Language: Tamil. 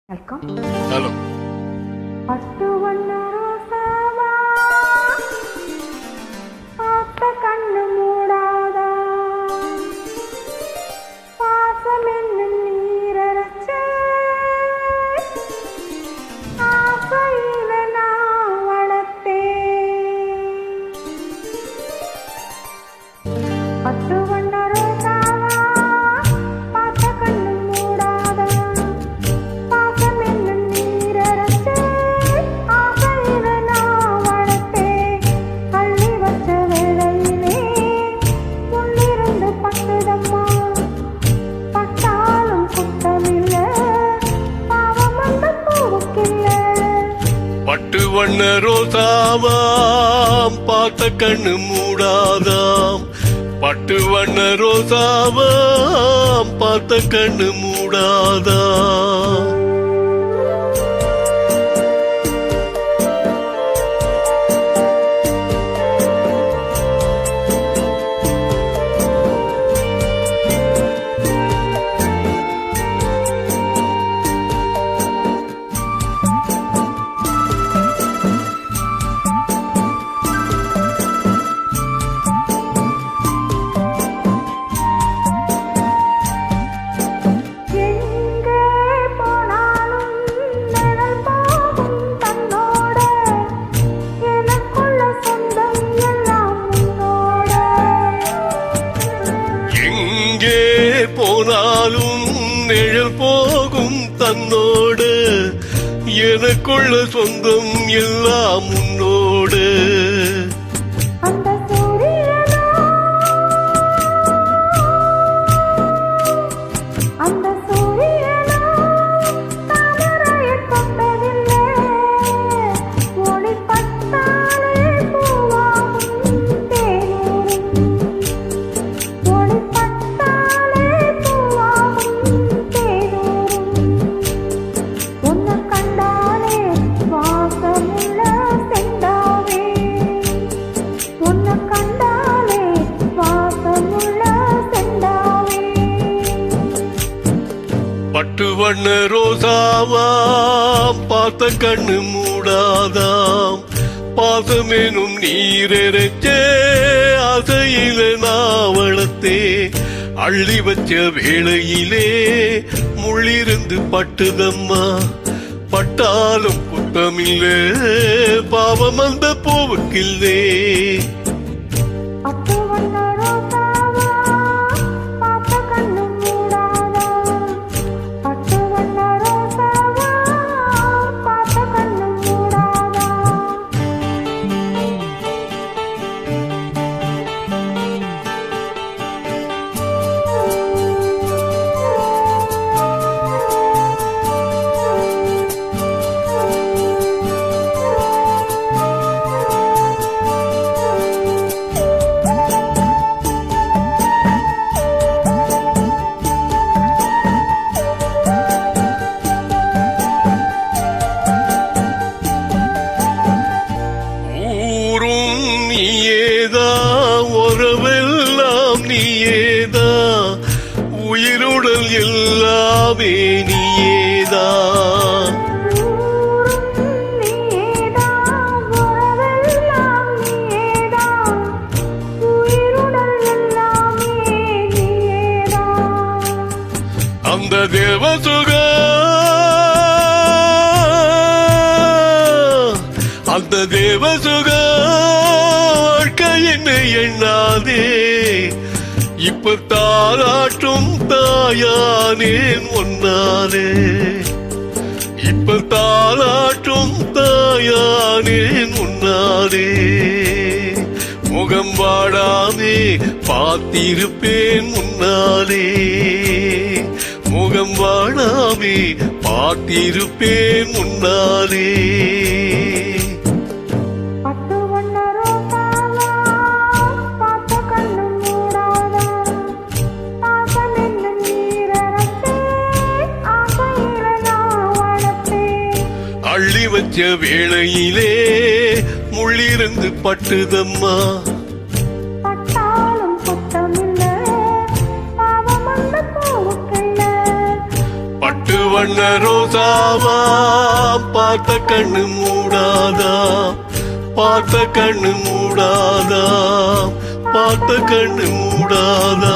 வெல்கம். ஹலோ. பட்டு வண்ண ரோசாவா பார்த்த கண்ணு மூடாதா, பாசம் என்னும் நீரச்ச ஆசையில நான் வளர்த்தேன். பட்டு வண்ண ரோசாவா பார்த்த கண்ணு மூடாதா, பாசம் என்னும் நீரச்ச ஆசையில நான் வளர்த்தேன். அள்ளி வச்ச வேளையிலே முன்னிருந்து பட்டுதம்மா, பட்டாலும் குத்தமில்ல, பாவம் அந்த பூவுக்கில்ல. பட்டு வண்ண ரோசாவாம் பார்த்த கண்ணு மூடாதாம். பட்டு வண்ண ரோசாவாம் பார்த்த கண்ணு மூடாதாம். எங்கே போனாலும் நிழல் போகும் தன்னோட, எனக்குள்ள சொந்தம் எல்லாம் உன்னோட. எங்கே போனாலும் நிழல் போகும் தன்னோடு, எனக்குள்ள சொந்தம் எல்லாம் உன்னோடு. அந்த சூரியனோ, அந்த சூரியனோ தாமரையைத் தொட்டதில்லை. ஒளிப்பட்டாலே பூவாகும் தேனூரும், ஒளிப்பட்டாலே பூவாகும் தேனூரும். உன்னை கண்டாலே வாசமுள்ள செண்டாவே, உன்னை கண்டாலே வாசமுள்ள செண்டாவே. பட்டு வண்ண ரோசாவாம் பார்த்த கண்ணு மூடாதாம். பாசமெனும் நீரெச்சே ஆசையில நான் வளர்த்தே. அள்ளி வச்ச வேளையிலே முள்ளிருந்து பட்டுதம்மா, பட்டாலும் குத்தமில்ல, பாவம் அந்த பூவுக்கில்லே. பட்டு வண்ண ரோசாவா பார்த்த கண்ணு மூடாதா, பட்டு வண்ண ரோசாவா பார்த்த கண்ணு மூடாதா. ஊரும் நீயேதா, உறவெல்லாம் நீயேதா, உயிருடல் எல்லாமே நீயேதா. ஊரும் நீயேதான், உறவெல்லாம் நீயேதான், உயிருடல் எல்லாமே நீயேதான். அந்த தேவசுக, அந்த தேவசுக வாழ்க்கை என்னை எண்ணாதே. இப்ப தாளாட்டும் தாயானேன் ஒன்னானே, இப்ப தாளாட்டும் தாயானேன் உன்னானே. முகம் வாடாமே பார்த்திருப்பேன் முன்னாலே, முகம் வாடாமே பார்த்திருப்பேன் முன்னாலே. பட்டு வண்ண ரோசாவா பார்த்த கண்ணு மூடாதா, பாசம் என்னும் நீரச்ச ஆசையில நான் வளர்த்தேன். அள்ளி வச்ச வேளையிலே முள்ளிருந்து பட்டுதம்மா, பட்டாலும் குத்தமில்ல, பாவம் அந்த பூவுக்கில்ல. பட்டு வண்ண ரோசாவா பார்த்த கண்ணு மூடாதா பார்த்த கண்ணு மூடாதா பார்த்த கண்ணு மூடாதா